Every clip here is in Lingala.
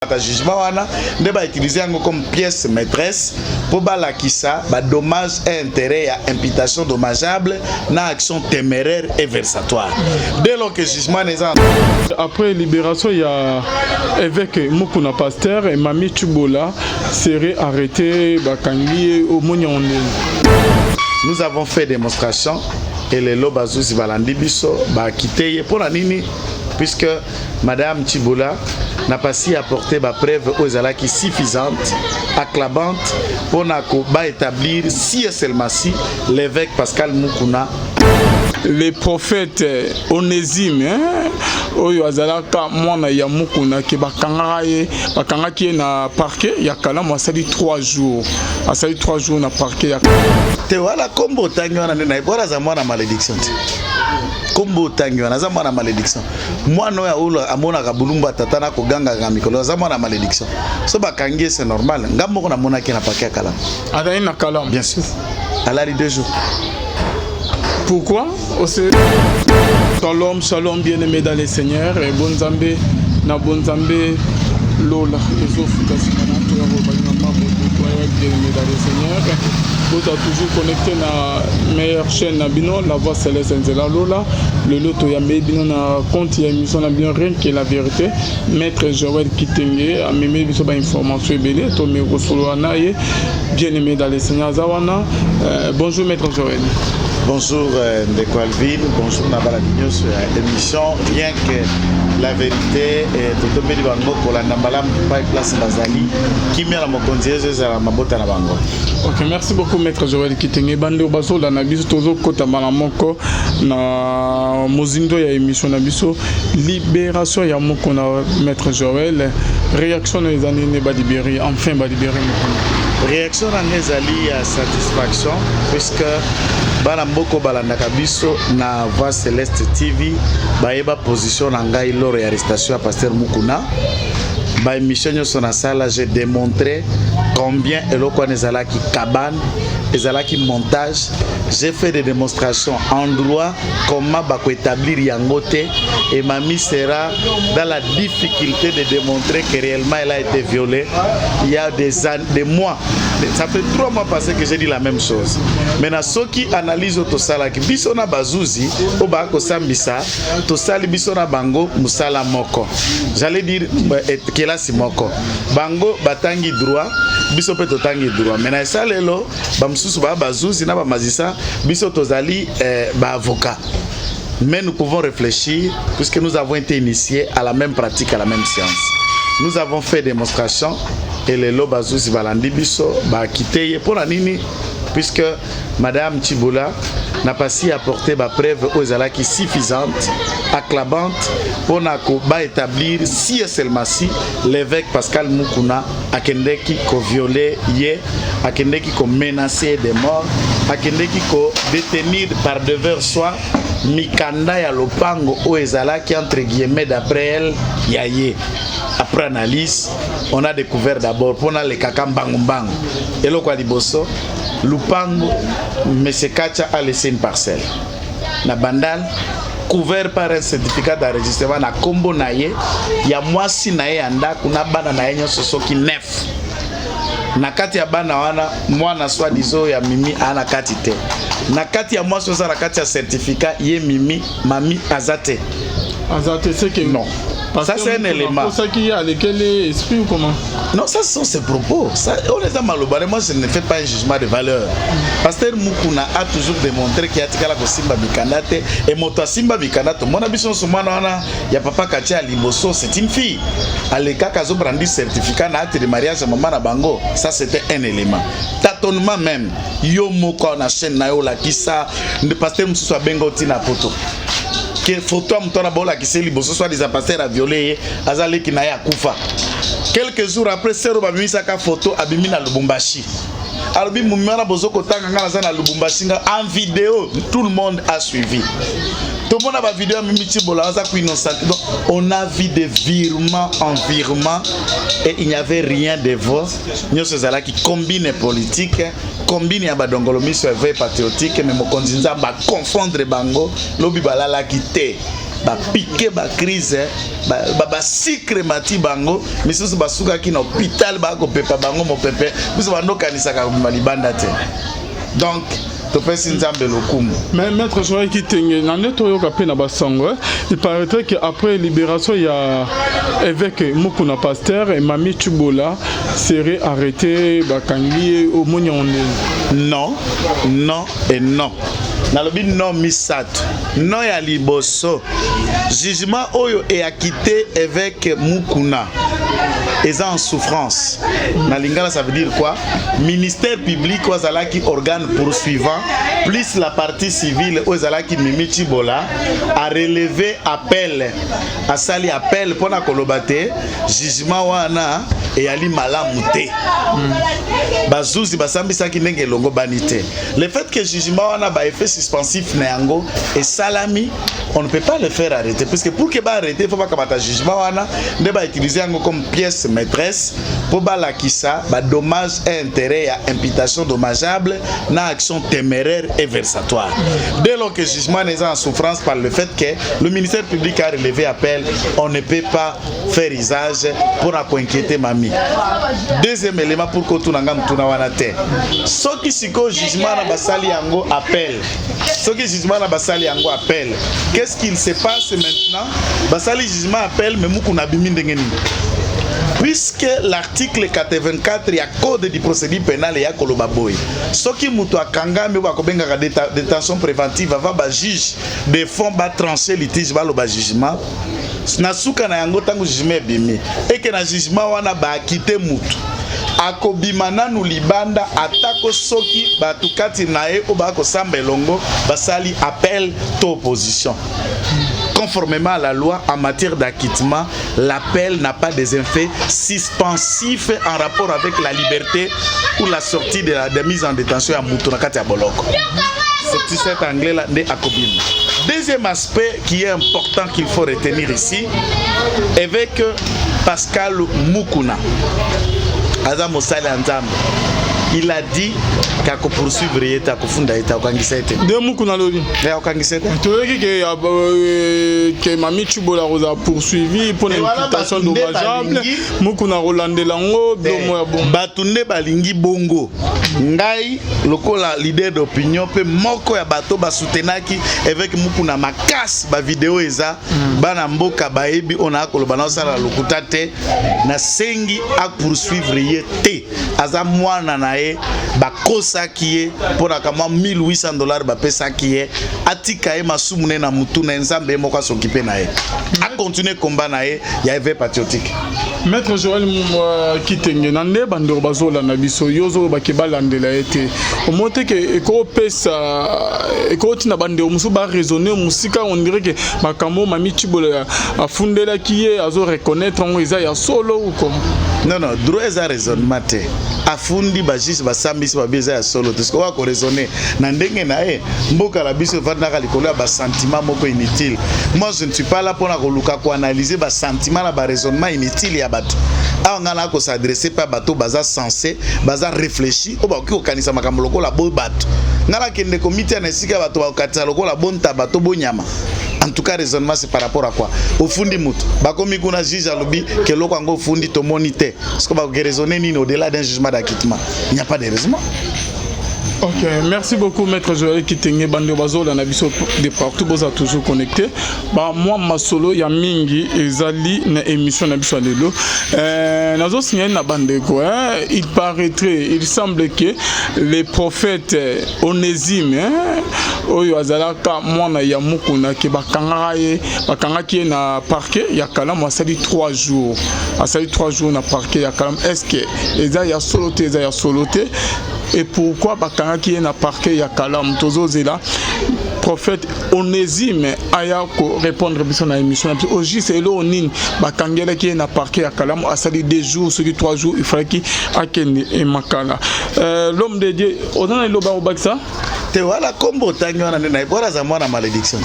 jugement wana nde ba utiliser yango comme pièce maîtresse pour balakisa ba dommage et intérêt à imputation dommageable na action téméraire et versatoire. Dès lors que jugement les après libération, il y a évêque Mukuna pasteur et Mami Tchibola serait arrêté bakangi au Mounion. Nous avons fait démonstration et les lobazouzi balandi biso ba quitté pour la nini puisque Madame Tchibola n'a pas si apporté ma preuve aux alaki suffisante, acclamante, pour établir si et seulement si l'évêque Pascal Mukuna. Les prophètes Onésime, oyo azalaka mwana ya Mukuna ke bakanga ki na parquet ya kala mo asali 3 jours. Asali 3 jours na parquet ya. Te wala kombo tanyo na na ibora za mwana malédiction. Kombo tanyo na za mwana malédiction. Mwana ya ulo amona kabulumba tatana ko ganga ga mikolo za mwana malédiction. So bakangi c'est normal. Ngambo na mona ki na parquet ya kala. Adaï na kala. Bien sûr. À la 2 jours. Pourquoi? Shalom, shalom, bien-aimés dans les seigneurs, et bon Zambé, na bon Zambé, Lola, les offres bien-aimés dans les seigneurs. Vous êtes toujours connecté à la meilleure chaîne Nabino, la voix céleste Nzela Lola, le loto Yamé Bino na compte émission Nabino, rien que la vérité. Maître Joël Kitenge, a mémé bisoba information belé, Tomé Rosolo Anaye, bien-aimés dans les seigneurs Zawana. Bonjour Maître Joël. Bonjour Ndeko Alvin, bonjour Nabala Digno sur l'émission. Bien que la vérité est tout le monde pour la Nambala place Bazali qui met la mokondiese à la mabota na bango. Ok, merci beaucoup Maître Joël Kitenge. Bande baso la nabiso tozo kota malamoko na mozindo ya émission nabiso libération ya moko na Maître Joël. Réaction les années ne badibéri enfin badibéri. Réaction à satisfaction puisque bana mboko balandaka biso na Voix Céleste TV baeba position na ngai lors ya arrestation à pasteur Mukuna ba émission nyonso na sala j'ai démontré combien eloko nezalaki cabane ezalaki montage. J'ai fait des démonstrations en droit comment bako établir yangote et Mami sera dans la difficulté de démontrer que réellement elle a été violée. Il y a des mois, ça fait 3 mois passés que j'ai dit la même chose. Maintenant ceux qui analysent to sala ki biso na bazuzi o ba ko sambisa to sali biso na bango musala moko. J'allais dire que là c'est moko. Bango batangi droit biso pe to tangi droit. Maintenant ça lelo ba mususu ba bazuzi na ba mazisa biso tozali ba avocat. Mais nous pouvons réfléchir puisque nous avons été initiés à la même pratique, à la même science. Nous avons fait démonstration et les lobazuzi balandi biso ba quitté pour la nini puisque Madame Tchibola n'a pas si apporté ma preuve aux alaki suffisante, acclamante pour établir si et seulement si l'évêque Pascal Mukuna a kendeki ko violé hier, a kendeki ko menacé de mort, a kendeki ko détenir par devers soi mikanda ya lopango o ezalaki entre guillemets d'après elle yaye. Après analyse, on a découvert d'abord pour les kakambangumbango et le quoi liboso Lupango, M. Kacha a laissé une parcelle. Na bandal, couvert par un certificat d'enregistrement na kombo naye, ya mwasi naye anda kuna bana naye nyoso soki nef. Na kati ya bana wana mwana soi disant ya mimi ana kati te. Na kati ya mwasi oza na kati ya certificat ye mimi mami azate. Azate c'est que non. Ça c'est un élément. Pour ça qu'il y a lesquels esprit ou comment? Non, ça ce sont ses propos. Ça, honnêtement, moi je ne fais pas un jugement de valeur. Pasteur Mukuna a toujours démontré qu'il y a tikala ko simba mikandate et moto simba mikandate. Mon ambition sur moi wana ya papa Katia Liboso, c'est une fille. Aleka kazo brandi certificat na acte de mariage maman na bango. Ça c'était un élément. Tâtonnement même. Yo moko na chaîne na yo la kisa de pasteur Mususu bengo tina poto. Que photo amtona bola qui s'est liboso soit des pasteur a violé azali ki na ya kufa. Quelques jours après Sero ba misa ka photo abimi na Lubumbashi. Albi mumana bozoko tanga ngana na Lubumbashi en vidéo, tout le monde a suivi. Tout le monde a vidéo à Mimichi Bolanza qui innocent. Donc on a vu des virements en virements et il n'y avait rien de vrai. Nous sommes là qui combine politique, combine ya badongolomi sur veille patriotique mais mo konzinza ba confondre bango lobi balala kité. ba piqué ba crise ba sikre mati bango misusu basuka ki na hôpital ba ko pepa bango mo pepe biso bando kanisa ka malibanda te. Donc mais maître Joël Kitenge, il paraîtrait qu'après libération, il y a évêque Mukuna Pasteur et Mami Chubola serait arrêté au Mounion. Non, non et non. Nalobi non misat. Non ya liboso. Jugement oyo et acquitté évêque Mukuna. Ils en souffrance. Na lingala ça veut dire quoi? Ministère public ozala qui organe poursuivant plus la partie civile ozala qui Mimi Bola a relevé appel a sali appel pour na kolobate jugement wana et ali malamu te. Bazuzi basambisa ki ndenge longo banité. Le fait que jugement wana ba effet suspensif na yango et salami, on ne peut pas le faire arrêter parce que pour que ba arrêter il faut pas que jugement wana ne ba utiliser yango comme pièce maîtresse pour balakisa ba dommage et intérêt à imputation dommageable na action téméraire et versatoire. Dès lors que jugement n'est en souffrance par le fait que le ministère public a relevé appel, on ne peut pas faire usage pour inquiéter mamie. Deuxième élément pour que tout n'anga mutuna wana te. Ce qui siko jugement na basali yango appel. Ce qui jugement na basali yango appel. Qu'est-ce qu'il se passe maintenant? Basali jugement appel mais mukuna bimi ndengeni. Puisque l'article 84 il y a code du procédure pénal et ya koloba boy. Soki mutu akanga me ba kobenga détention préventive avant ba juge de fond ba trancher litige ba loba jugement. Na suka na yango tango jugement bimi et que na jugement wana ba quitter mutu. Akobimana nu libanda atako soki batukati nae o ba ko sambelongo basali appel to opposition. Conformément à la loi en matière d'acquittement, l'appel n'a pas des effets suspensifs en rapport avec la liberté ou la sortie de la mise en détention à Moutonakati à Boloko. C'est cet anglais-là né à Kobim. Deuxième aspect qui est important qu'il faut retenir ici, avec Pascal Mukuna, Azam Osali Anzam, il a dit qu'à poursuivre l'État, qu'à fonder l'État, au Kangisete. De Mukuna Lodi. Au Kangisete. Tu veux que Mami Chubola a poursuivi pour l'imputation dommageable. Mukuna Rolande Lango, Batunde Balingi Bongo. Ngai, lokola leader d'opinion, peut moko ya bato ba soutenaki avec Mukuna Makas, ba vidéo eza, bana mboka baebi on a kolobana sala lokuta te na sengi a poursuivre yete. Aza mwana na bakosa kiye pour akama $1,800 ba pesa kiye atika e masumune na mutu na nzambe moko asokipe na ye a continuer combat na ye ya éveil patriotique. Maître Joël Kitenge nande bandoro bazola na biso yozo bakebalandela ete omote ke eko pesa eko tina bande musu ba raisonner musika on dirait que makambo Mami Chubola afundela kiye azo reconnaître on eza ya solo ou comme non droit eza raisonnement te afundi bajisi basambisi babeza ya solo te ko ko raisonner na ndenge na e mboka la biso vandaka likolo ya ba sentiment moko inutile. Moi je ne suis pas là pour na koluka ko analyser ba sentiment na ba raisonnement inutile ya bato ngana ko s'adresser pas bato baza sensé baza réfléchi o ba ko kanisa makambo lokola bo bato ngala kende comité na sika bato ba katisa lokola bonta bato bonyama. En tout cas, raisonnement, c'est par rapport à quoi? Au fond du mout. Comme il y a un juge à l'obi, que l'on a fondé ton monité. Est-ce qu'on va raisonner au-delà d'un jugement d'acquittement? Il n'y a pas de raisonnement. Ok, merci beaucoup Maître Joël Kitenge Bande Bazo la Nabiso de partout vous a toujours connecté. Bah moi ma solo ya mingi ezali na émission Nabiso lelo. Nazo signé na bande ko il paraîtrait, il semble que les prophètes Onésime oyo azalaka mwana ya Mukuna ke bakanga ki na parquet ya Kalam asali 3 jours. Asali 3 jours na parquet ya Kalam. Est-ce que eza ya soloté et pourquoi bakanga qui est na parquet ya Kalam tozozela prophète Onésime aya ko répondre biso na émission au juste elo onine bakangela qui est na parquet ya Kalam asali 2 jours sur 3 jours il fallait qui akende et makala l'homme de Dieu odana loba obaksa te wala kombo tangwana na ibora za mwana malédiction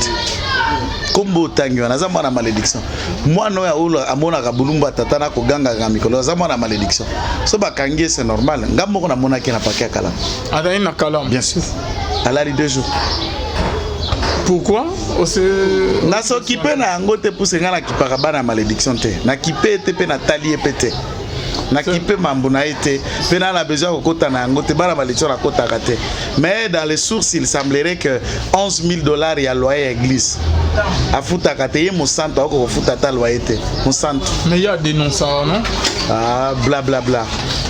kombo tangwana za mwana malédiction mwana ya ulo amona kabulumba tatana ko ganga ga mikolo za mwana malédiction so bakangie c'est normal ngambo ko na mona ki na parquet ya Kalam ada na Kalam bien sûr à la 2 jours Pourquoi? Na s'occuper na ngote pour se ngala kipaka bana malédiction te. Na kipe te pe na talier pété. Na kipe mambo na été. Pe na besoin ko kota na ngote bana malédiction na kota kate. Mais dans les sources il semblerait que $11,000 ya loyer église. Afuta kate ye mo santo ko futa ta loyer te. Mo santo. Mais il y a dénoncé non? Ah bla bla bla.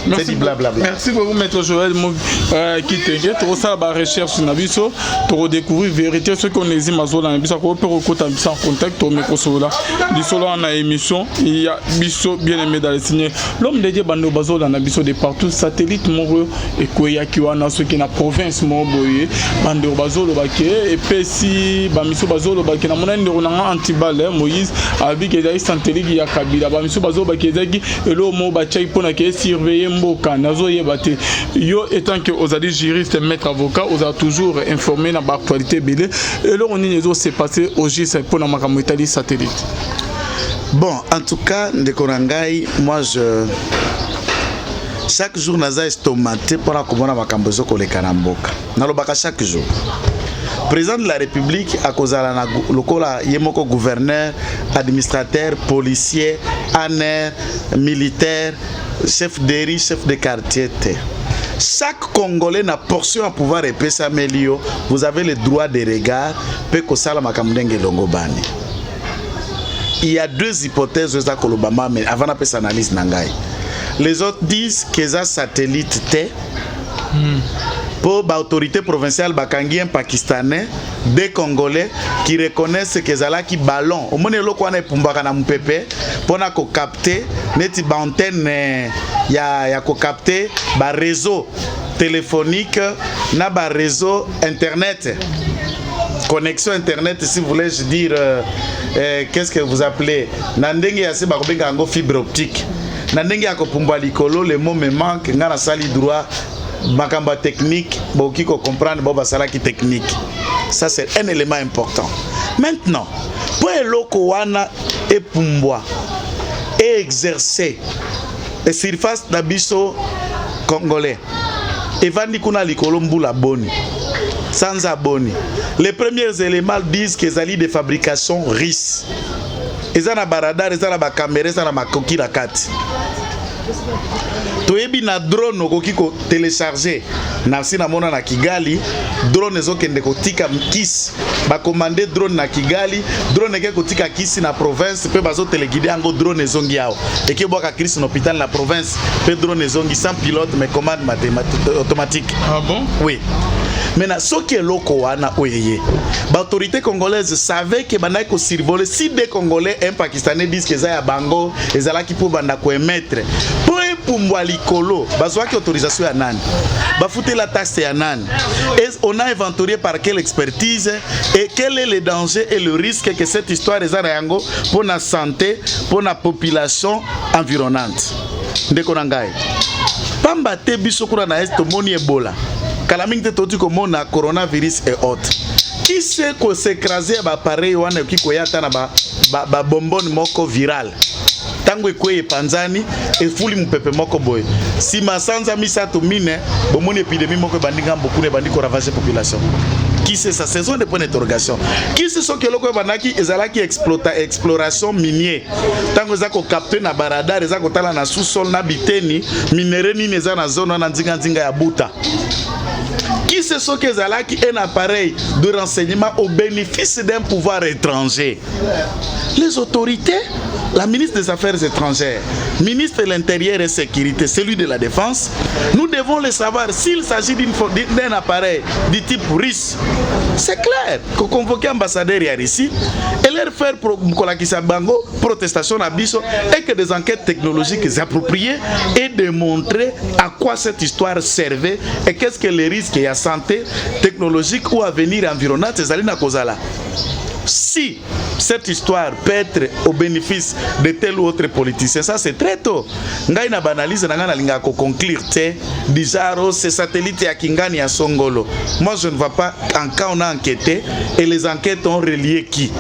Merci, merci beaucoup, Maître Joël qui t'inquiète. Pour ça, la recherche sur Nabiso, pour découvrir la vérité, ce qu'on exime à Zola, Nabiso, pour en contact au micro Sola. Du solo en émission, il y a Bisso bien aimé dans les signes. L'homme dédié Bando Bazola, Nabiso de partout, satellite Moro et Koya Kiwana, ceux qui na province Moboye, Bando Bazolo Baké, et Pessi, Bamiso Bazolo Baké, na monnaie de Ronanga Antibale, Moïse, Abi Kedaï Santéli, Yakabila, Bamiso Bazolo Baké, et l'homme Bachai Ponake, surveiller. Yo étant que vous avez juriste maître avocat, vous avez toujours informé dans l'actualité belé. Et là on est s'est passé au G pour la Makamotali satellite. Bon, en tout cas, de Korangai, moi je chaque jour naza estomaté pour la komona makambozo ko le kanamboka. Nalobaka chaque jour. Président de la République a causé la lokola yemoko gouverneur, administrateur, policier, ANR, militaire, chef de riz, chef de quartier. Chaque Congolais n'a portion à pouvoir épais sa melio. Vous avez le droit de regard. Il y a deux hypothèses de Kolobama, mais avant de faire analyse nangai. Les autres disent que ça satellite T. Pour l'autorité provinciale bakangien pakistanais, des Congolais qui reconnaissent que ça qui ballon. Au moins le quoi n'est pas na mpepe pour na ko capter neti ba antenne ya ko capter ba réseau téléphonique na ba réseau internet. Connexion internet si vous voulez dire qu'est-ce que vous appelez nandenge ya se ba ko benga ngo fibre optique. Nandenge ya ko pumba likolo le mot me manque ngana sali droit Makamba technique, beaucoup qu'on comprendre Boba Salaki technique. Ça c'est un élément important. Maintenant, pour loko wana et pumbwa et exercer les surfaces d'abisso congolais. Et vandi kuna likolo mbula boni. Sans aboni. Les premiers éléments disent que zali de fabrication russe. Ils ont un baradar, ils ont un caméra, ils ont un coquille à quatre. Toyebi na drone okoki ko télécharger na sina mona na Kigali drone ezokende kotika mkisi ba commander drone na Kigali drone eke kotika kisi na province pe bazo téléguider ango drone ezongi yao eke boka Christ na hôpital na province pe drone ezongi sans pilote mais commande automatique. Ah bon? Oui. Maintenant, ce qui est loko wana oyeye. L'autorité congolaise savait que banda ko survoler si des Congolais un Pakistanais disent que ça ya bango ezala ki pour banda ko émettre. Pour Mwalikolo, bazwa ki autorisation ya nani. Ba fouter la taxe ya nani. Et on a inventorié par quelle expertise et quel est le danger et le risque que cette histoire ezala yango pour la santé, pour la population environnante. Ndeko nangai. Pamba te biso kuna na est moni Ebola. Kalaming te toti comme na coronavirus et autres. Qui sait qu'on s'écraser ba pareil wana ki koyata na ba bonbonne moko viral. Tango ekwe panzani e fuli mpepe moko boy. Si masanza misato mine bomoni épidémie moko bandinga beaucoup ne bandiko ravager population. Qui c'est sa saison de point d'interrogation. Qui c'est ce que loko banaki ezalaki exploration minier. Tango zako capter na baradar ezako tala na sous-sol na biteni minéraux ni neza na zone na nzinga ya buta. Qui c'est ce que Zalaki un appareil de renseignement au bénéfice d'un pouvoir étranger? Les autorités, la ministre des Affaires étrangères, ministre de l'Intérieur et Sécurité, celui de la Défense, nous devons le savoir s'il s'agit d'un appareil du type russe. C'est clair qu'on convoque ambassadeur ici et leur faire protestation à Bisso et que des enquêtes technologiques appropriées et démontrer à quoi cette histoire servait et qu'est-ce que les risques y a santé technologique ou à venir environnant ces alina kozala. Si cette histoire peut être au bénéfice de tel ou autre politicien, ça c'est très tôt. Ngai na banalise na ngana linga ko conclure te bizarro ces satellites ya Kingani ya Songolo. Moi je ne vois pas en cas on a enquêté et les enquêtes ont relié qui.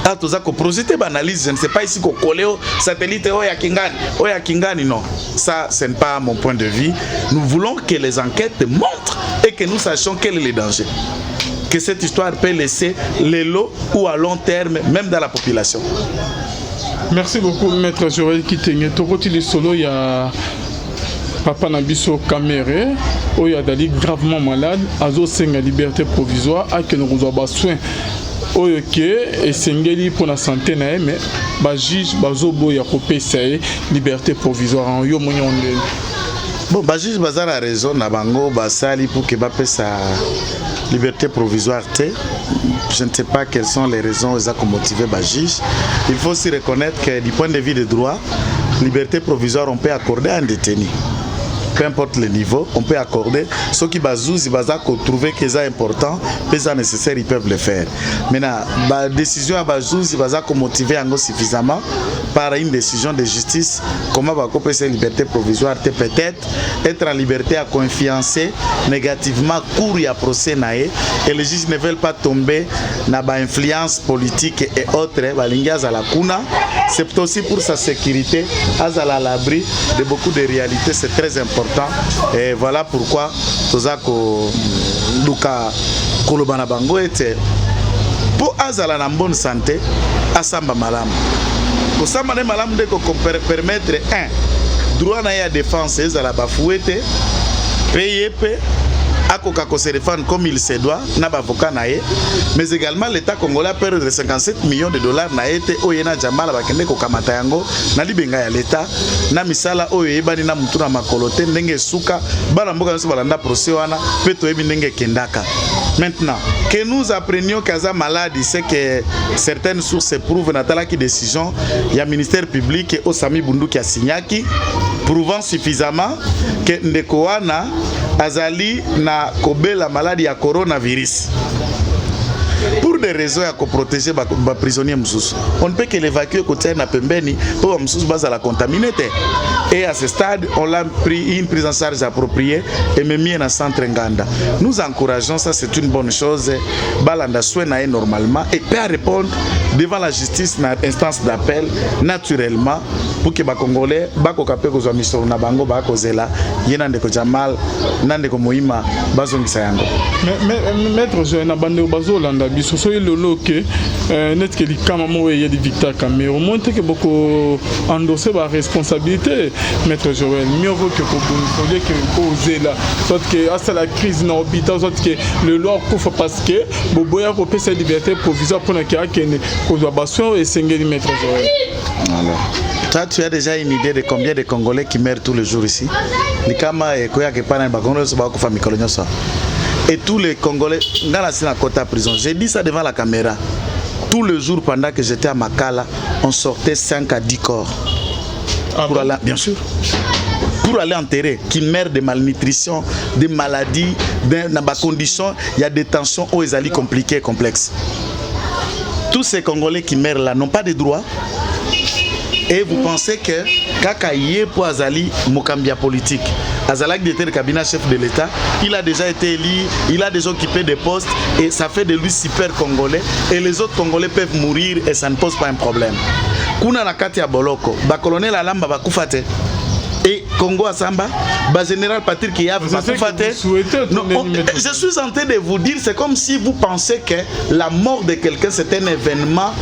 Ah tout ça ko projeter banalise, je ne sais pas ici ko collé au satellite o ya Kingani non. Ça ce n'est pas mon point de vue. Nous voulons que les enquêtes montrent et que nous sachions quel est le danger. que cette histoire peut laisser les lots ou à long terme, même dans la population. Merci beaucoup, Maître Joël Kitenge. Tokoti le solo, il y a Papa Nabiso Kamere, il y a Dali gravement malade, Azo Senga liberté provisoire, à que nous avons soin. Ok, et Sengeli pour la santé, mais Bajij, Bazobo, Yakopé, c'est liberté provisoire en Yomonyon. Bon, Bajij Bazar a raison, Nabango, Basali, pour que Bapé sa liberté provisoire. Je ne sais pas quelles sont les raisons qui ont motivé Bajij. Il faut aussi reconnaître que du point de vue des droits, liberté provisoire, on peut accorder à un détenu. Peu importe le niveau, on peut accorder. Ceux qui bazouzi, trouver que c'est important, que c'est nécessaire, ils peuvent le faire. Maintenant, la décision à bazouzi, motiver suffisamment par une décision de justice. Comment va couper cette liberté provisoire? Peut-être être en liberté à confiancer négativement cours à procès naé et les juges ne veulent pas tomber dans l'influence politique et autres. C'est aussi pour sa sécurité, à l'abri de beaucoup de réalités. C'est très important. Et voilà pourquoi Tozako Luka Kolobana Bango était pour Azala en bonne santé, Asamba Malam. Pour ça, Malam de permettre un droit à défense, Azala Bafouete, payer, Akokako se défendre comme il se doit, n'abavocat naé, mais également l'État congolais a perdu 57 millions de dollars naété, oyena Jamal bakende ko kamata yango, na libenga ya l'État, na misala oyo ebani na mutuna makolote ndenge suka, bana mboka nso balanda procès wana, peto ebi ndenge kendaka. Maintenant, que nous apprenions qu'Aza malade, c'est que certaines sources prouvent natala qui décision, il y a ministère public et Osami Bundu qui a signé prouvant suffisamment que Ndekoana Azali na Kobe la maladie à coronavirus. Pour des raisons à protéger les prisonniers, on ne peut que l'évacuer côté na pembeni pour que la contaminer. Et à ce stade, on l'a pris une prise en charge appropriée et me mis dans le centre Nganda. Nous encourageons ça, c'est une bonne chose. Balanda soigné normalement et peut répondre devant la justice dans l'instance d'appel naturellement pour que les Congolais bakokapé ko mission na bango bakozela yena ndeko Jamal nandeko Moïma bazongisa yango. Mais maître je na bande bazolanda biso so lolo que net que li kamamo y a des Victor Kamere au moins que beaucoup endosser ba responsabilité. Maître Joël, mieux vaut que pour vous que poser là, soit que à la crise dans l'hôpital, soit que le loi couvre parce que Boboya repère sa liberté provisoire pour qu'il y ait une collaboration et Sengeli Maître Joël. Alors, toi, tu as déjà une idée de combien de Congolais qui meurent tous les jours ici? Et tous les Congolais, dans la côte à prison, j'ai dit ça devant la caméra. Tous les jours pendant que j'étais à Makala, on sortait 5 à 10 corps. Pour aller, bien sûr, pour aller enterrer, qui meurent de malnutrition, de maladies, dans des conditions, il y a des tensions où ils allaient compliquées, complexes. Tous ces Congolais qui meurent là n'ont pas de droits. Et vous pensez que Kakaye pour Azali Mokambia politique, Azalak était le cabinet chef de l'État, il a déjà été élu, il a déjà occupé des postes et ça fait de lui super Congolais et les autres Congolais peuvent mourir et ça ne pose pas un problème. Kuna na kati ya boloko ba colonel Alamba bakufate et Congo Asamba ba général Patrick Kiyav bakufate. Je suis en train de vous dire, c'est comme si vous pensez que la mort de quelqu'un c'est un événement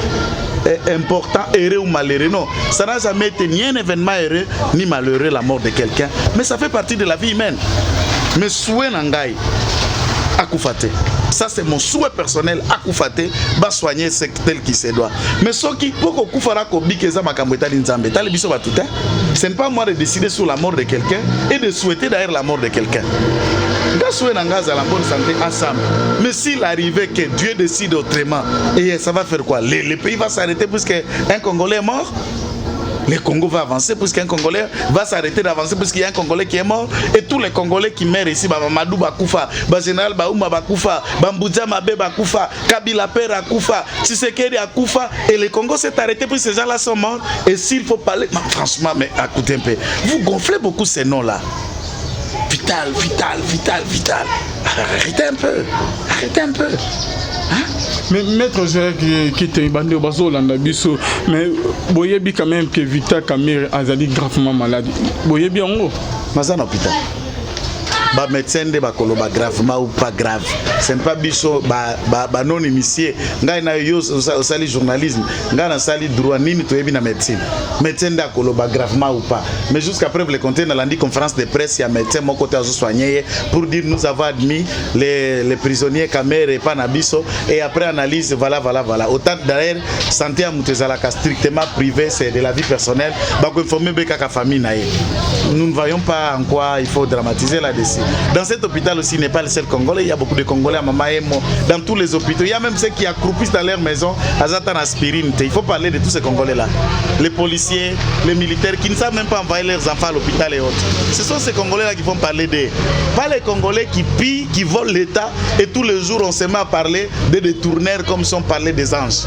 important, heureux ou malheureux. Non, ça n'a jamais été ni un événement heureux ni malheureux la mort de quelqu'un, mais ça fait partie de la vie humaine. Mais souhait nangai Akoufate. Ça c'est mon souhait personnel. Akoufate va soigner tel qui se doit. Mais ce qui peut ce n'est pas moi de décider sur la mort de quelqu'un et de souhaiter d'ailleurs la mort de quelqu'un. Mais s'il arrivait que Dieu décide autrement, et ça va faire quoi? Le pays va s'arrêter puisque un Congolais est mort? Le Congo va avancer puisqu'un Congolais va s'arrêter d'avancer puisqu'il y a un Congolais qui est mort et tous les Congolais qui meurent ici, Mamadou Bakoufa, Général Baouma Bakoufa, Bambouja Mabe Bakoufa, Kabila Père Akoufa, Tshisekedi Akoufa et le Congo s'est arrêté puis ces gens-là sont morts et s'il faut parler, franchement, mais écoutez un peu, vous gonflez beaucoup ces noms-là. Vital, Vital, Vital, Vital. Arrêtez un peu, arrêtez un peu. Hein? Mais maître Joël qui était bandé au Bazolanda Bisso, mais boyebi quand même que Victor Kamere a gravement malade. Boyebi en haut. Mazan hôpital. ba médecin de ba koloba gravement ou pas grave. C'est pas biso ba non initié. Ngai na yo sali journalisme, ngai na sali droit nini to yebi na médecine. Médecin de koloba gravement ou pas. Mais jusqu'à preuve le compte dans la conférence de presse, il y a médecin mon côté à soigner pour dire nous avons admis les prisonniers Kamer et Panabiso et après analyse voilà. Autant d'ailleurs santé à Moutezalaka strictement privé, c'est de la vie personnelle. Bah informer Bekaka famille naïe. Nous ne voyons pas en quoi il faut dramatiser là-dessus. Dans cet hôpital aussi, il n'est pas le seul Congolais. Il y a beaucoup de Congolais à Mamaemo. Dans tous les hôpitaux, il y a même ceux qui accroupissent dans leur maison à Zatan aspirine. Il faut parler de tous ces Congolais-là. Les policiers, les militaires qui ne savent même pas envoyer leurs enfants à l'hôpital et autres. Ce sont ces Congolais-là qui vont parler d'eux. Pas les Congolais qui pillent, qui volent l'État et tous les jours on se met à parler des détourneurs comme si on parlait des anges.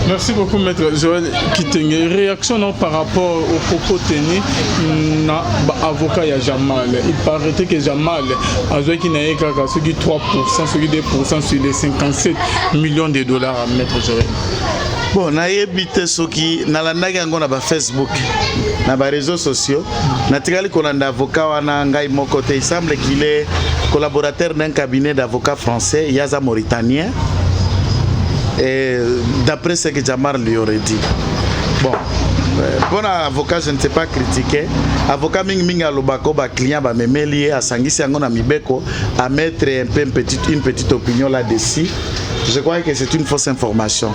Merci beaucoup, Maître Joël Kitenge. Réaction non, par rapport aux propos tenus na avocat ya Jamal. Il paraît que Jamal a joué qui n'a pas ce qui 3%, ce qui 2% sur les 57 millions de dollars à Maître Joël. Bon, na yebite soki na landaki yango na ba Facebook, na ba réseaux sociaux, na tikali kolanda avocat wana ngai moko te. Il semble qu'il est collaborateur d'un cabinet d'avocats français, Yaza Mauritanien. Et d'après ce que Jamar lui aurait dit. Bon, bon avocat, je ne sais pas critiquer. Avocat Ming Alobako, ba client, ba memeli, à Sangisi Angona Mibeko, à mettre un peu une petite opinion là-dessus. Je crois que c'est une fausse information.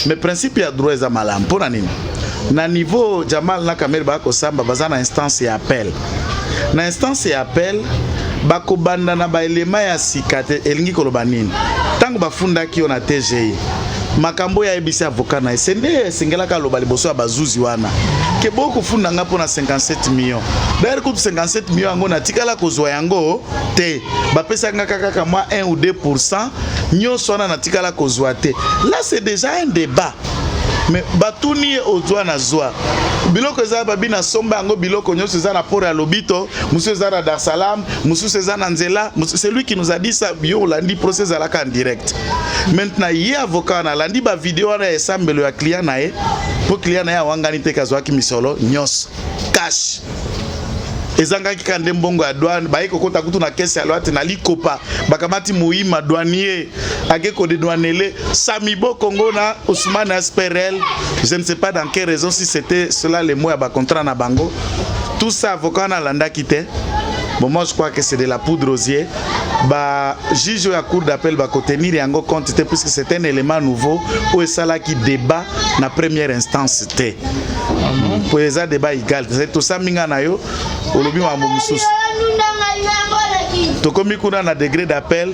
Mais principe, il y a droit à malam. Pour nani. Na niveau Jamal Nakamer Bako Samba, bazana instance et appel. Na instance et appel, bako banda na ba elema ya sikate elingi kolobanini. Tango bafunda ki on a TGI. Makambo ya ebisi avocat na sende singela ka loba liboso ya bazuzi wana. Ke boko funda ngapo na 57 millions. D'ailleurs ko 57 millions yango na tikala kozwa yango te. Ba pesa ngaka kaka moi 1 ou 2%, nyoso wana na tikala kozwa te. Là c'est déjà un débat. Mais batuni ozwa na zwa biloko eza babina somba yango biloko nyoso eza na port ya lobito monsieur eza na Dar es Salaam monsieur eza na Nzela c'est lui qui nous a dit ça bio landi procès alaka en direct. Maintenant il avocat na landi ba vidéo na esambelo ya client na e pour client na ya wangani te kazwa ki misolo nyos cash ezanga ki kande mbongo ya douane ba ekokota kutu na kesi ya loate na likopa bakamati muima douanier ageko de douanele Samibo Congo na Ousmane Asperel. Je ne sais pas dans quelle raison si c'était cela les mots à ba contrat na bango. Tout ça avocat na landa quitté. Bon, moi je crois que c'est de la poudre aux yeux. Bah, juge à cour d'appel va tenir yango compte puisque c'est un élément nouveau où est ça là qui débat na première instance té. Pour les débat égal. C'est tout ça minga na yo olobi mambo mususu. Tokomi kuna na degré d'appel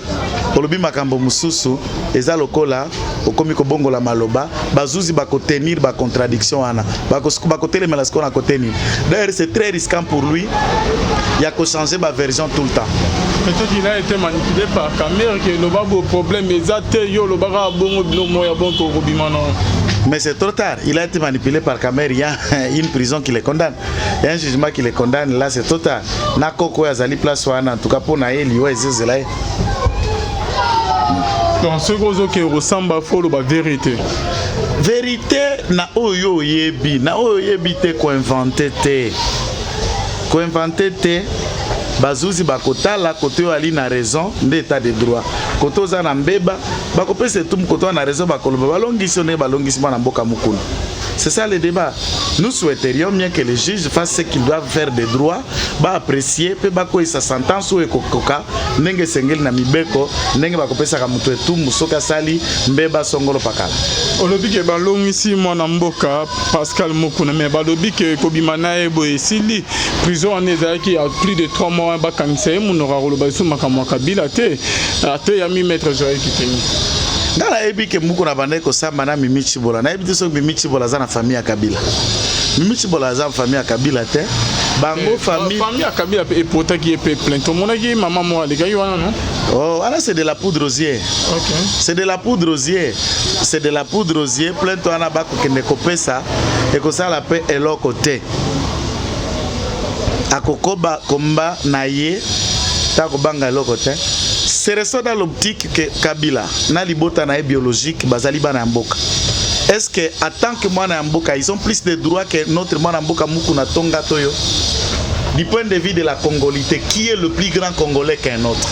olobi makambo mususu eza lokola okomi ko bongo la maloba bazuzi ba tenir ba contradiction wana ba côté les melasco na côté ni. D'ailleurs c'est très risquant pour lui. Il y a que changer ma version tout le temps. Peut-être qu'il a été manipulé par caméra que le babo problème exact yo le bara bongo bilo ya bon to robimano. Mais c'est trop tard. Il a été manipulé par caméra. Il y a une prison qui le condamne. Il y a un jugement qui le condamne. Là, c'est trop tard. Nakoko Yazali place en tout cas pour Naël, il y a donc ce gros qui ressemble à faux la vérité. Vérité na oyo yebi, na oyo yebi te ko inventé te. Ko inventé te. Bazuzi bakota la côté ali na raison d'état de droit. Koto za na mbeba bakopese tout koto na raison bakoloba balongisone balongisima na mboka mukuna. C'est ça le débat. Nous souhaiterions bien que les juges fassent ce qu'ils doivent faire de droit, ba apprécier pe bako sa sentence ou ekokoka ndenge sengeli na mibeko ndenge bakopesa ka mutu etu musoka sali mbeba songolo pakala. Olobi ke balongisi mwana mboka Pascal Mokuna mais balobi ke kobimana ebo esili prison en ezaki a plus de 3 mois ba kanisa munora oloba su makamwa kabila te ate ya mi maître Joël Kitenge. Ngala ebi ke muku na bande ko samba na Mimi Chibola na ebi te so Mimi Chibola za na famille ya Kabila. Mimi Chibola za famille ya Kabila te. Bango famille ya Kabila et pourtant qui est plein tout monde qui maman moi les gars wana non. Oh, là c'est de la poudre aux yeux. OK. C'est de la poudre aux yeux. C'est de la poudre aux yeux plein to ana ba ko kende kopesa et ko ça la paix et l'autre côté. Akokoba komba na ye ta ko banga l'autre côté. C'est resté dans l'optique que Kabila na libota na biologique bazali bana mboka. Est-ce que en tant que mwana mboka ils ont plus de droits que notre mwana mboka muku na tonga toyo? du point de vue de la congolité, qui est le plus grand Congolais qu'un autre?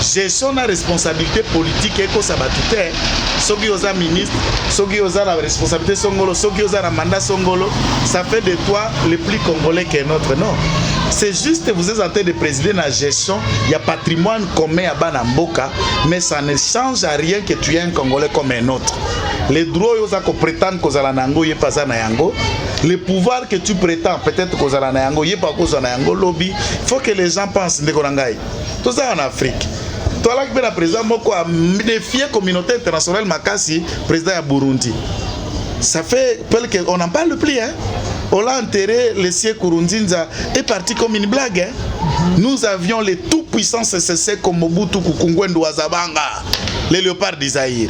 Gestion la responsabilité politique et que ça va tout faire. Soki oza ministre, soki oza la responsabilité songolo, soki oza la mandat songolo, ça fait de toi le plus congolais qu'un autre. Non. C'est juste vous êtes en train de présider la gestion, il y a patrimoine commun à Banamboka, mais ça ne change à rien que tu es un Congolais comme un autre. Les droits que prétendent que Zalanango n'est pas Zanayango, le pouvoir que tu prétends peut-être que Zalanayango n'est pas Zanayango lobby, il faut que les gens pensent de Korangai. Tout ça en Afrique. Toi là qui es le président Moko a défié la communauté internationale Makasi, président de Burundi. Ça fait qu'on n'en parle plus, hein. On l'a enterré, le siècle Kurundinza est parti comme une blague. Hein? Nous avions les tout-puissants CCC comme Mobutu Kukungwendu Wazabanga, les léopards d'Isaïr.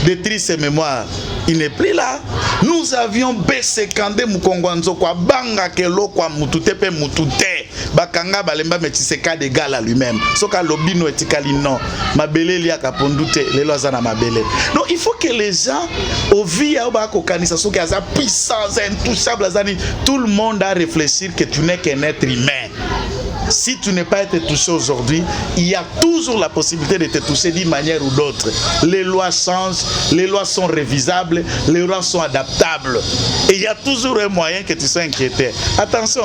De tristes mémoires, il n'est plus là. Nous avions B52 Mukongwanzo kwa Banga Kelo kwa Mututepe Mutute. Bakanga Balemba Metiseka de Gala lui-même. Soka Lobino etikali non. Mabele liya kapondute, les lois na mabele. Donc il faut que les gens, au via au bako kanisa, soka za puissance, intouchable, tout le monde a réfléchi que tu n'es qu'un être humain. Si tu n'es pas été touché aujourd'hui, il y a toujours la possibilité de te toucher d'une manière ou d'autre. Les lois changent, les lois sont révisables, les lois sont adaptables. Et il y a toujours un moyen que tu sois inquiété. Attention,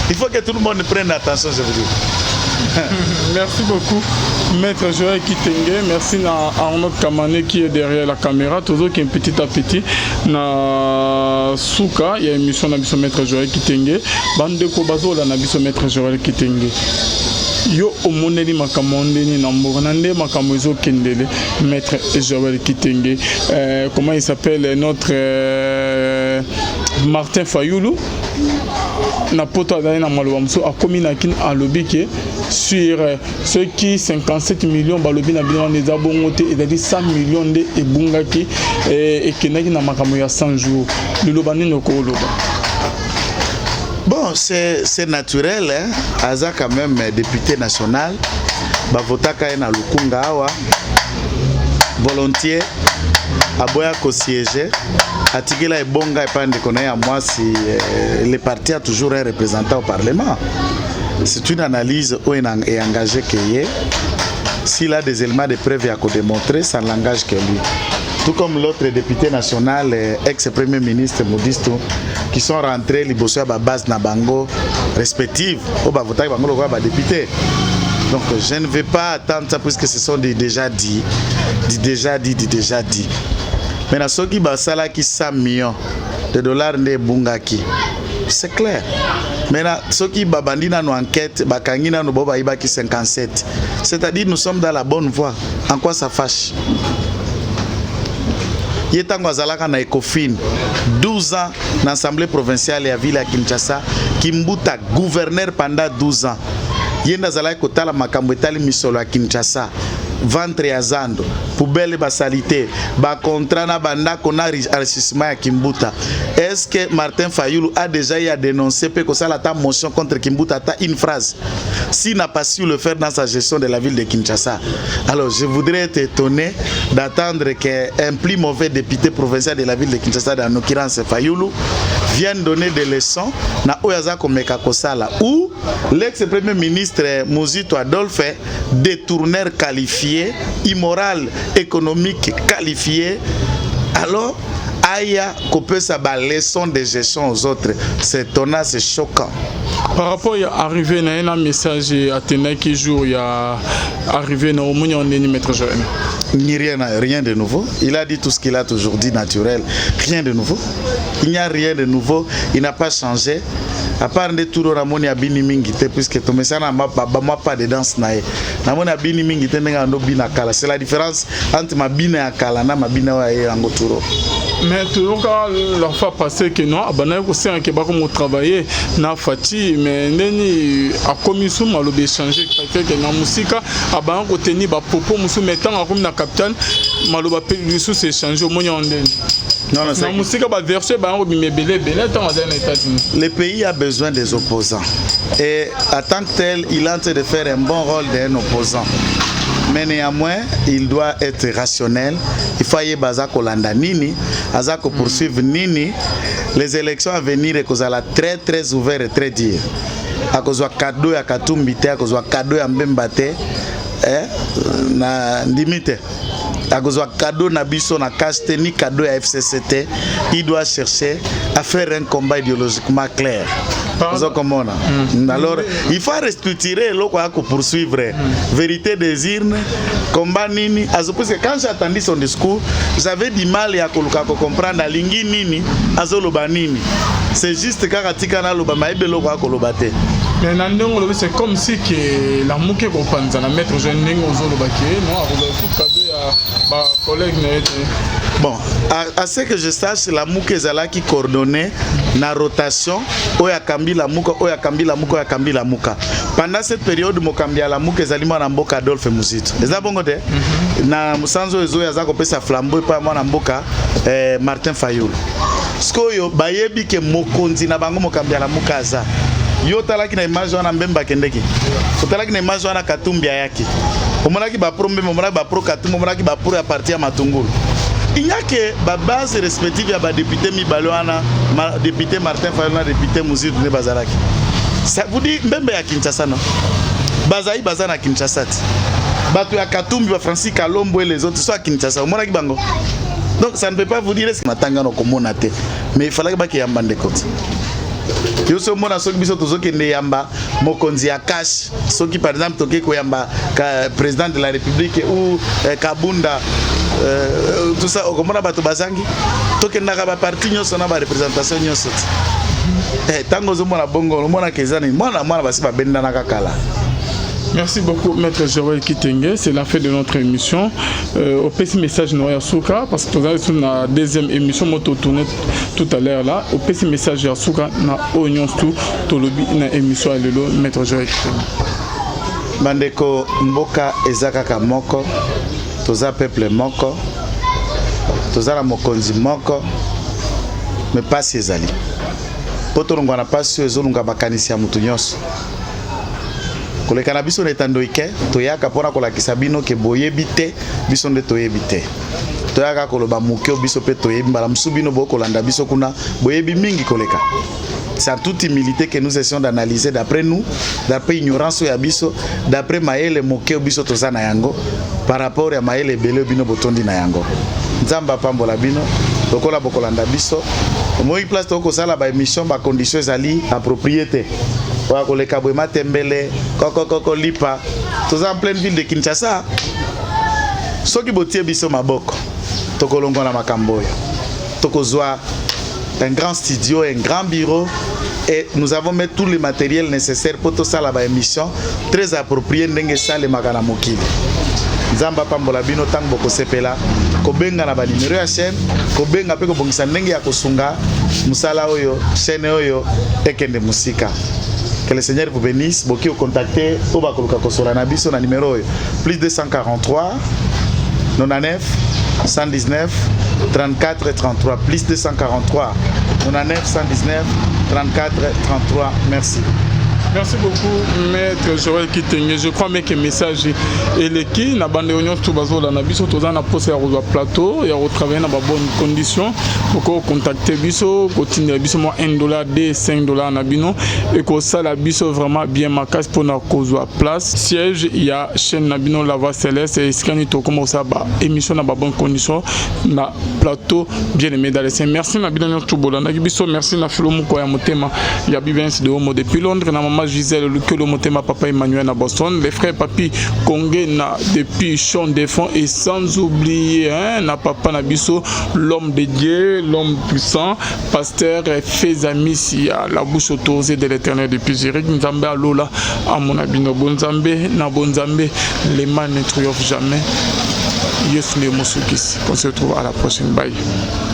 il faut que tout le monde prenne attention, je vous dis. Merci beaucoup, Maître Joël Kitenge. Merci à Arnaud Kamane qui est derrière la caméra. Toujours qui est petit à petit. Na Souka, il y a une émission de Maître Joël Kitenge. Bande Kobazo, la Nabiso Maître Joël Kitenge. Yo omoneli makamondeni na mboranande makamozo kendele Maître Joël Kitenge. Comment il s'appelle notre Martin Fayoulou na poto adani na maloba muso akomi na kin alobi ke sur ceux qui 57 millions balobi na bino les abongote et dit 100 millions de ebungaki et kenaki na makamo ya 100 jours le lobani noko loba. Bon, c'est naturel, hein. Aza quand même député national, bavotaka na Lukunga awa volontiers aboya ko siéger atikela ebonga epande kona ya moi si le parti a toujours un représentant au parlement. C'est une analyse où il est engagé qu'il est. S'il a des éléments de preuve à démontrer, ça n'engage que lui. Tout comme l'autre député national, ex-premier ministre Modisto, qui sont rentrés liboso à la base Nabango respective, au Bavota Bango le député. Donc je ne vais pas attendre ça puisque ce sont des déjà dit. Mais ceux qui basala qui 100 millions de dollars de bungaki, c'est clair. Maintenant, ceux qui babandina nos enquêtes, bakangina nos boba ibaki 57. C'est-à-dire nous sommes dans la bonne voie. En quoi ça fâche? Yetango azalaka na Ecofin 12 ans dans l'Assemblée provinciale ya ville ya Kinshasa, Kimbuta gouverneur pendant 12 ans. Yenda zalaka kotala makambo etali misolo ya Kinshasa. Ventre ya Zando, poubelle basalité, ba contrat na banda kona enrichissement ya Kimbuta. Est-ce que Martin Fayoulou a déjà eu à dénoncer que ça la motion contre Kimbuta ta une phrase? S'il n'a pas su le faire dans sa gestion de la ville de Kinshasa, alors je voudrais être étonné d'attendre qu'un plus mauvais député provincial de la ville de Kinshasa, en l'occurrence Fayoulou, vienne donner des leçons na Oyaza Komeka Kosala, où l'ex-premier ministre Mouzito Adolphe, détourneur qualifié, immoral, économique qualifié, alors Aya Kopé sa leçon de gestion aux autres. C'est étonnant, c'est choquant. Par rapport à arriver à un message à Téné qui joue, il y a arrivé à un Maître Joël. Rien de nouveau. Il a dit tout ce qu'il a toujours dit naturel. Rien de nouveau. Il n'y a rien de nouveau. Il n'a pas changé. À part de tout Ramoni a bini mingite puisque tout mais ça n'a pas de danse nae. Ramoni a bini mingite n'enga no bina kala. C'est la différence entre ma bina kala na ma bina wa e ango turo. Mais toujours quand la fois passée que non, abana ko c'est un keba comme travailler na fati mais neni a commission malobe changer parce que na musika abana ko tenir ba popo musu mettant comme na capitaine maloba pe lusu c'est changer au moyen ndeni. Non, non, le pays a besoin des opposants. Et en tant que tel, il est en train de faire un bon rôle d'un opposant. Mais néanmoins, il doit être rationnel. Il faut y Bazako Landa Nini, Azako poursuivre Nini. Les élections à venir, et qu'on a très très ouvert et très dire. akozwa cadeau ya Katumbi te, akozwa cadeau ya Mbemba te, na ndimite. Akozwa cadeau na biso na caste ni cadeau ya FCCT. Il doit chercher à faire un combat idéologiquement clair. Alors, il faut restructurer le quoi pour poursuivre. Vérité des urnes, combat nini. Parce que quand j'ai entendu son discours, j'avais du mal à comprendre la lingi nini, azoloba nini. C'est juste quand Katikana loba maebe lo kwa kolobate. Mais c'est comme si que la mouke kopanza na maître jeune ndenge ozoloba ke non a collègue. Bon, à ce que je sache, la mouke zala qui coordonnait la rotation, oya kambi la mouka, oya kambi la mouka, oya kambi la mouka. Pendant cette période, mokambi la mouke zalima na mboka Adolphe Muzito. Eza bongo te? Na musanzo ezo ya zako pesa flambeau pa mwana mboka Martin Fayulu. Skoyo bayebi ke mokonzi na bango mokambi la mouka za. Yo talaki na image wana Mbemba kendeki. Talaki na image wana Katumbi yaki. Omonaki ba pro Mbemba, omonaki ba pro Katumbi, omonaki ba pro ya parti ya Matungulu. Il n'y a que la base respective à la député Mibalouana, député Martin Fayulu, député Muzito de Bazaraki. Ça vous dit Mbemba ya Kinshasa non? Bazaï Bazana Kinshasa. Batu ya Katumbi, Francis Kalombo et les autres sont à Kinshasa. Omonaki bango. Donc ça ne peut pas vous dire ce que Matanga no komonate. Mais il fallait que y ait un bande de côté. Yo so mona soki biso tozoki ne yamba mokonzi ya cash soki par exemple toke ko yamba président de la République ou Kabunda tout ça okomona bato bazangi toke ndaka ba parti nyoso na ba représentation nyoso tango zo mona bongo mona kezani mona basi ba benda na kakala. Merci beaucoup, Maître Joël Kitenge. C'est la fin de notre émission. Au petit message, nous Yasuka, parce que nous avons la deuxième émission, nous tourné tout à l'heure là. Au petit message, Yasuka, na oignon tout, tolobi na émission à l'élo, Maître Joël Kitenge. Bandeko mboka ezakaka moko, toza peuple moko, toza la mokonzi moko, mais pas si ezali. Poto longa na pas si ezolunga bakanisi ya mutu nyonso. Koleka na biso netandoike toyaka pona kolakisa bino ke boyebi te biso nde toyebi te toyaka koloba mukio biso pe toyebi mbala musubino bokolanda biso kuna boyebi mingi koleka. C'est en toute humilité que nous essayons d'analyser d'après nous, d'après ignorance ya biso, d'après maele mukio biso tozana yango par rapport à maele bele bino botondi na yango. Nzamba pambola bino lokola bokolanda biso moi place toko sala ba émission ba conditions ezali appropriété. Wa koleka bwema tembele koko lipa toza en pleine ville de Kinshasa soki botie biso maboko tokolongo na makamboya tokozwa un grand studio, un grand bureau et nous avons mis tout le matériel nécessaire pour tout ça la ba émission très approprié ndenge sale makana mokili. Nzamba pambola bino tang boko sepela kobenga na ba numéro ya chaîne kobenga pe ko bongisa ndenge ya kosunga musala oyo chaîne oyo ekende musika. Que le Seigneur vous bénisse. Beaucoup au contacter au Bakoluka Kosora Nabiso na numéro plus 243 99 119 34 33 plus 243 99 119 34 33. Merci. Merci beaucoup, Maître Joël Kitenge. Je crois que le message est le qui na bande union tout bazo la nabiso toza na poste ya rejoindre plateau et retravailler dans de bonnes conditions pour contacter biso continuer biso mo $1 de $5 na bino et que ça la biso vraiment bien marqué pour na cause place siège il y a chaîne na bino la voix céleste et scanner to comme ça ba émission na ba bonnes conditions na plateau bien aimé dans les saints. Merci na bino tout bolanda biso merci na filomu ko ya motema ya bivens de homo depuis Londres na maman Gisèle Lukelo Motema Papa Emmanuel à Boston, les frères Papi Kongé na depuis Champ des Fonds et sans oublier na Papa Nabiso l'homme de Dieu, l'homme puissant, pasteur Fezami à la bouche autorisée de l'Éternel depuis Zurich, Nzambe à Lola à mon abino Bonzambe na Bonzambe les mains ne triomphent jamais. Yes les Mosukis. On se retrouve à la prochaine. Bye.